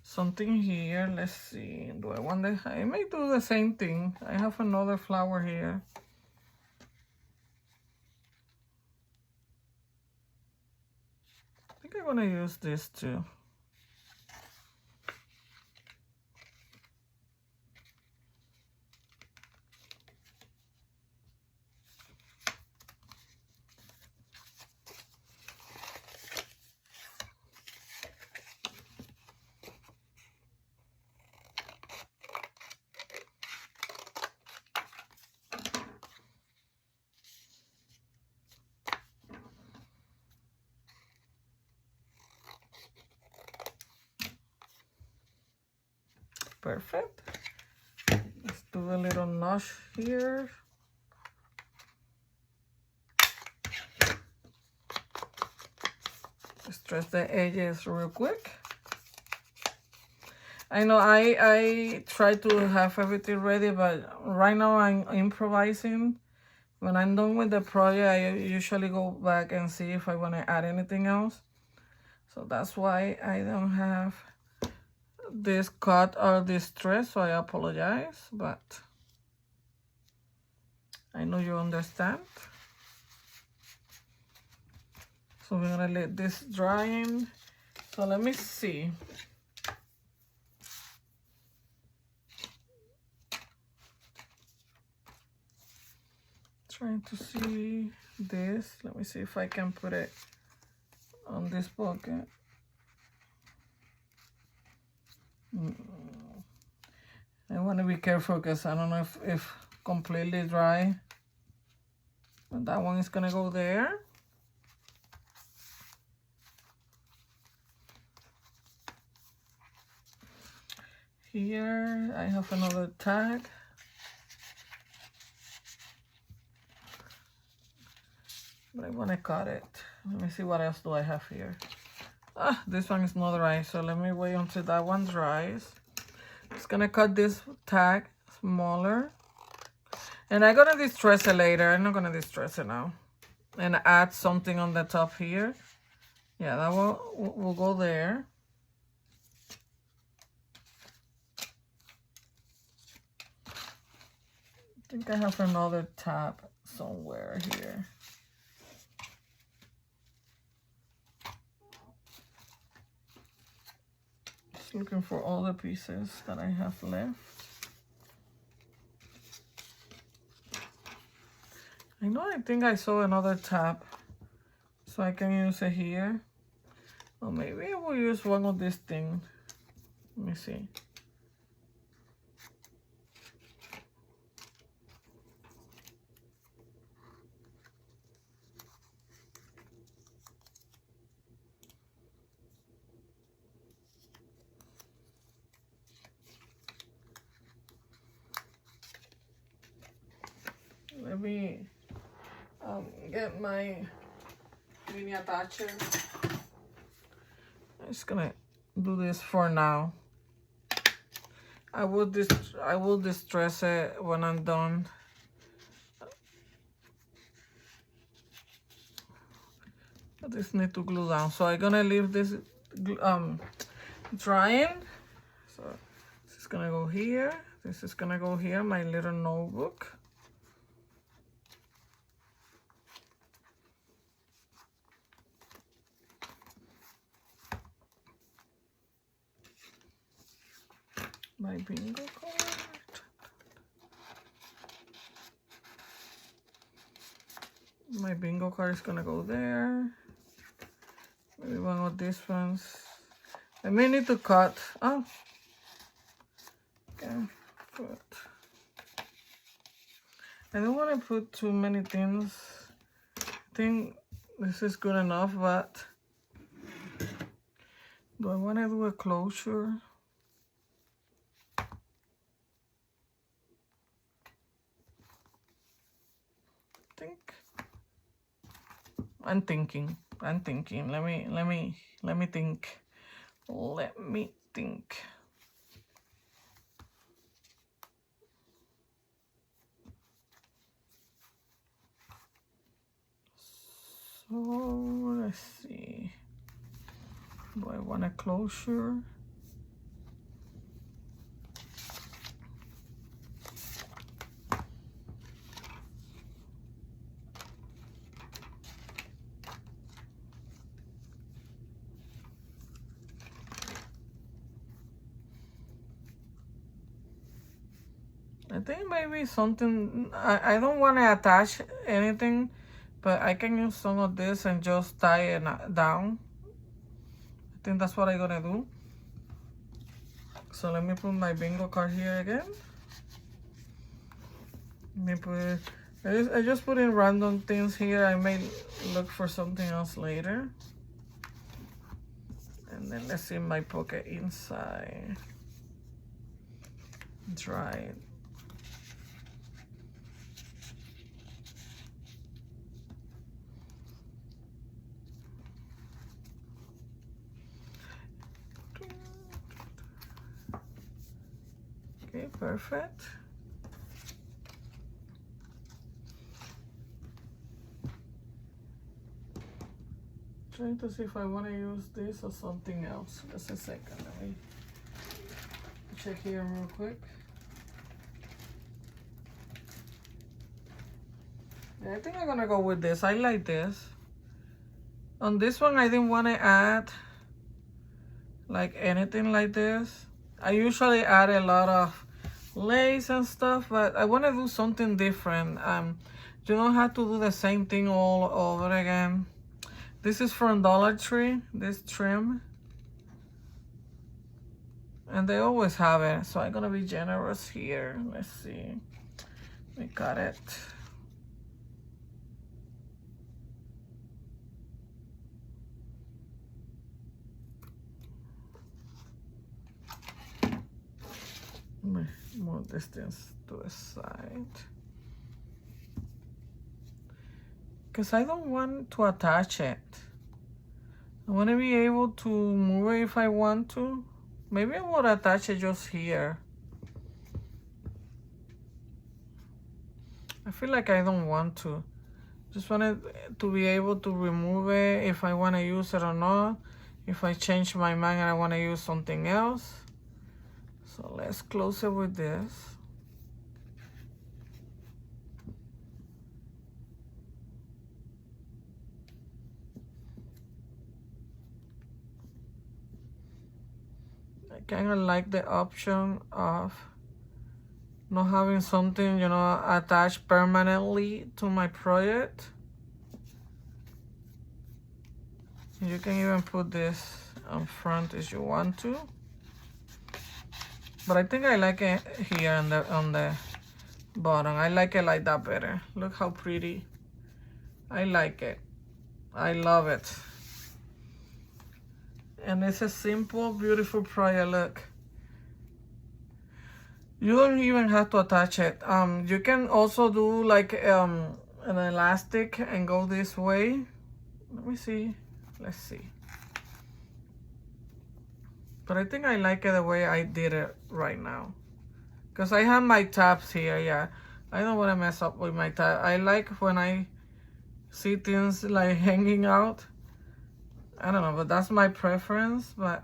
Something here, let's see. Do I want the, I may do the same thing. I have another flower here. I think I'm gonna use this too. Perfect. Let's do a little notch here. Stretch the edges real quick. I know I try to have everything ready, but right now I'm improvising. When I'm done with the project, I usually go back and see if I want to add anything else. So that's why I don't have this cut or this stress, so I apologize, but I know you understand. So we're gonna let this dry in. So let me see. Trying to see this. Let me see if I can put it on this pocket. I want to be careful because I don't know if completely dry. But that one is gonna go there. Here I have another tag. But I want to cut it. Let me see what else do I have here. This one is not dry, so let me wait until that one dries. Just gonna cut this tag smaller. And I'm gonna distress it later. I'm not gonna distress it now. And add something on the top here. Yeah, that will go there. think I have another tab somewhere here. Just looking for all the pieces that I have left. I think I saw another tab, so I can use it here. Or maybe I will use one of these things. Let me see. Let me get my mini attacher. I'm just gonna do this for now. I will distress it when I'm done. I just need to glue down. So I'm gonna leave this drying. So this is gonna go here. This is gonna go here, my little notebook. My bingo card. My bingo card is gonna go there. Maybe one of these ones. I may need to cut. Oh, okay. Put. I don't want to put too many things. I think this is good enough, but do I want to do a closure? I'm thinking. Let me think. Let me think. So let's see. Do I want a closure? I think maybe something, I don't want to attach anything, but I can use some of this and just tie it down. I think that's what I'm gonna do. So let me put my bingo card here again. Let me put, I just put in random things here. I may look for something else later. And then let's see my pocket inside. Dry it. Okay, perfect. Trying to see if I want to use this or something else. Just a second. Let me check here real quick. Yeah, I think I'm gonna go with this. I like this. On this one, I didn't want to add like anything like this. I usually add a lot of lace and stuff, but I want to do something different. You don't have to do the same thing all over again. This is from Dollar Tree, this trim. And they always have it, so I'm gonna be generous here. Let's see. We got it. More distance to the side. Because I don't want to attach it. I want to be able to move it if I want to. Maybe I will attach it just here. I feel like I don't want to. Just wanted to be able to remove it if I want to use it or not. If I change my mind and I want to use something else. So let's close it with this. I kind of like the option of not having something, you know, attached permanently to my project. You can even put this on front if you want to. But I think I like it here on the bottom. I like it like that better. Look how pretty. I like it. I love it. And it's a simple, beautiful project. Look. You don't even have to attach it. You can also do like an elastic and go this way. Let me see. Let's see. But I think I like it the way I did it right now. Because I have my tabs here, yeah. I don't want to mess up with my tab. I like when I see things like hanging out. I don't know, but that's my preference. But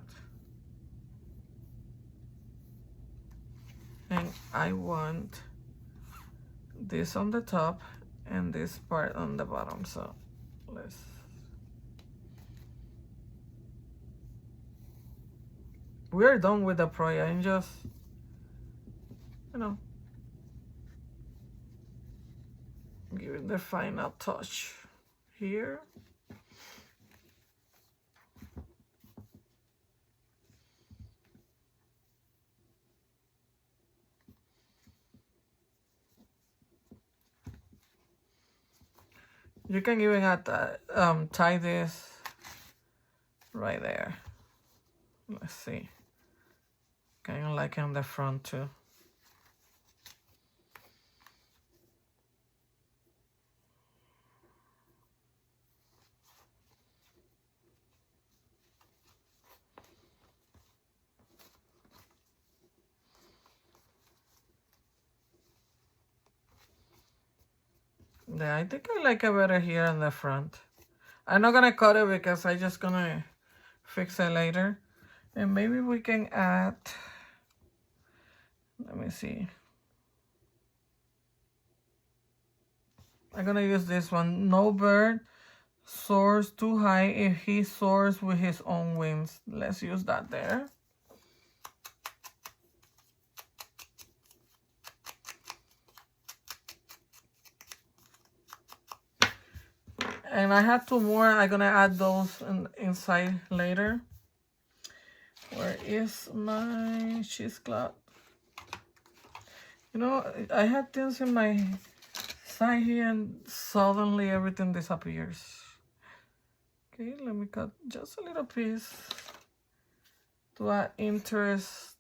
and I want this on the top and this part on the bottom. So let's. We're done with the project. I'm just, you know, give it the final touch here. You can even tie this right there. Let's see. Kind of like on the front too. Yeah, I think I like it better here in the front. I'm not gonna cut it because I'm just gonna fix it later. And maybe we can add, let me see. I'm gonna use this one. No bird soars too high if he soars with his own wings. Let's use that there. And I have two more. I'm gonna add those inside later. Where is my cheesecloth? You know, I have things in my side here and suddenly everything disappears. Okay, let me cut just a little piece to add interest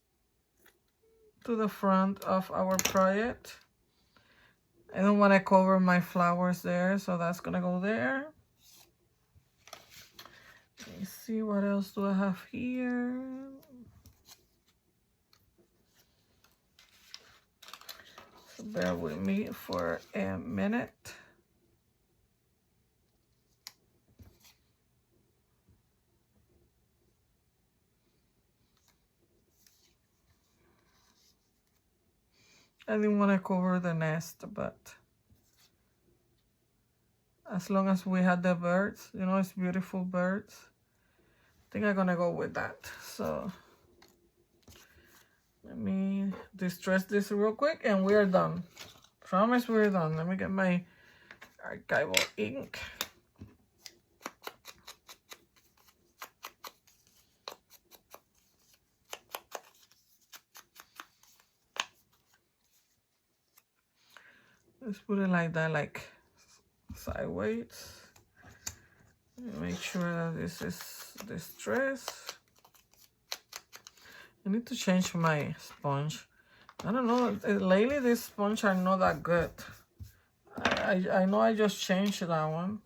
to the front of our project. I don't want to cover my flowers there, so that's gonna go there. Let me see, what else do I have here? So bear with me for a minute. I didn't want to cover the nest, but as long as we had the birds, you know, it's beautiful birds. I think I'm gonna go with that. So let me distress this real quick and we are done. Promise we're done. Let me get my archival ink. Let's put it like that, like sideways. Make sure that this is distressed. I need to change my sponge. I don't know, lately these sponges are not that good. I know I just changed that one.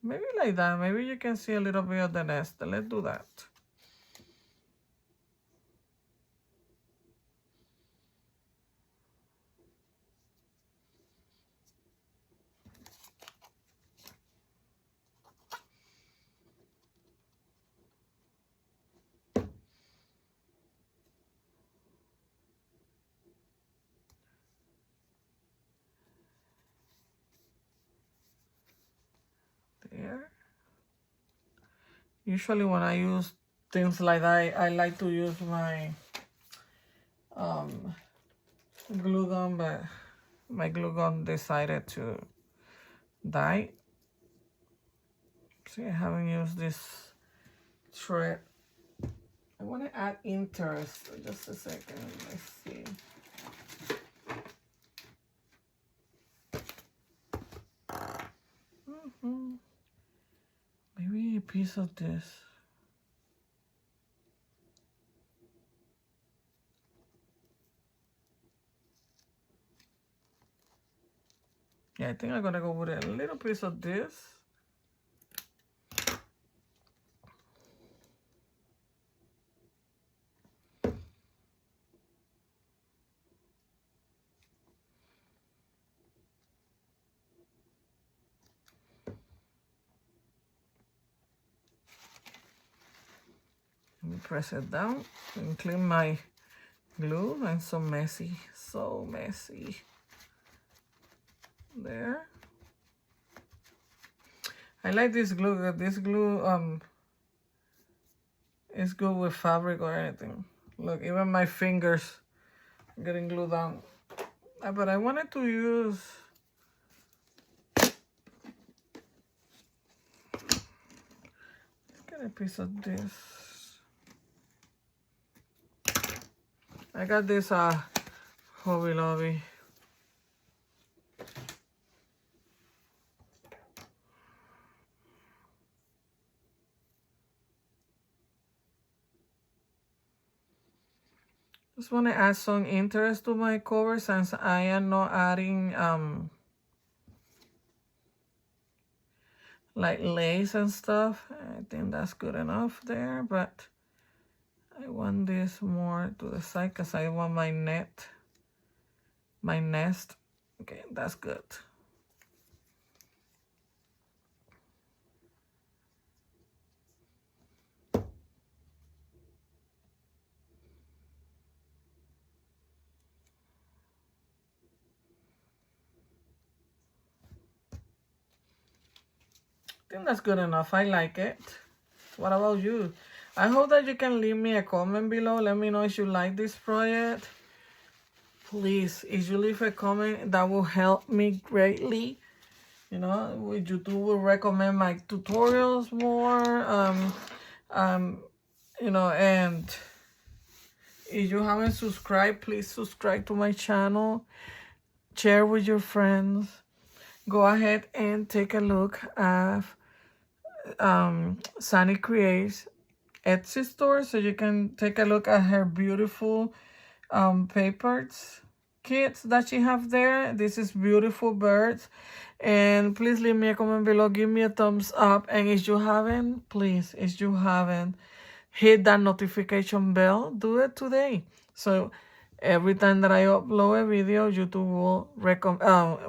Maybe like that. Maybe you can see a little bit of the nest. Let's do that. there. Usually when I use things like that, I like to use my glue gun, but my glue gun decided to die. See, I haven't used this thread. I want to add interest. Just a second. Let's see. Maybe a piece of this. Yeah, I think I'm gonna go with a little piece of this. Let me press it down and clean my glue. I'm so messy, so messy. There. I like this glue. This glue is good with fabric or anything. Look, even my fingers are getting glued down. But I wanted to use get a piece of this. I got this Hobby Lobby. Just want to add some interest to my cover since I am not adding like lace and stuff. I think that's good enough there, but I want this more to the side because I want my nest. Okay, that's good. I think that's good enough. I like it. What about you? I hope that you can leave me a comment below. Let me know if you like this project. Please, if you leave a comment, that will help me greatly. You know, YouTube will recommend my tutorials more. You know, and if you haven't subscribed, please subscribe to my channel. Share with your friends. Go ahead and take a look at Sannie Creates Etsy store so you can take a look at her beautiful papers kits that she have there. This is beautiful birds. And please leave me a comment below. Give me a thumbs up. And if you haven't, please, if you haven't, hit that notification bell. Do it today. So every time that I upload a video, YouTube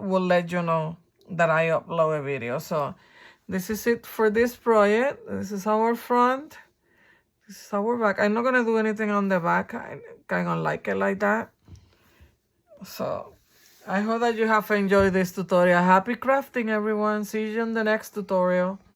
will let you know that I upload a video. So this is it for this project. This is our front. This is our back. I'm not gonna do anything on the back. I kind of like it like that. So I hope that you have enjoyed this tutorial. Happy crafting, everyone. See you in the next tutorial.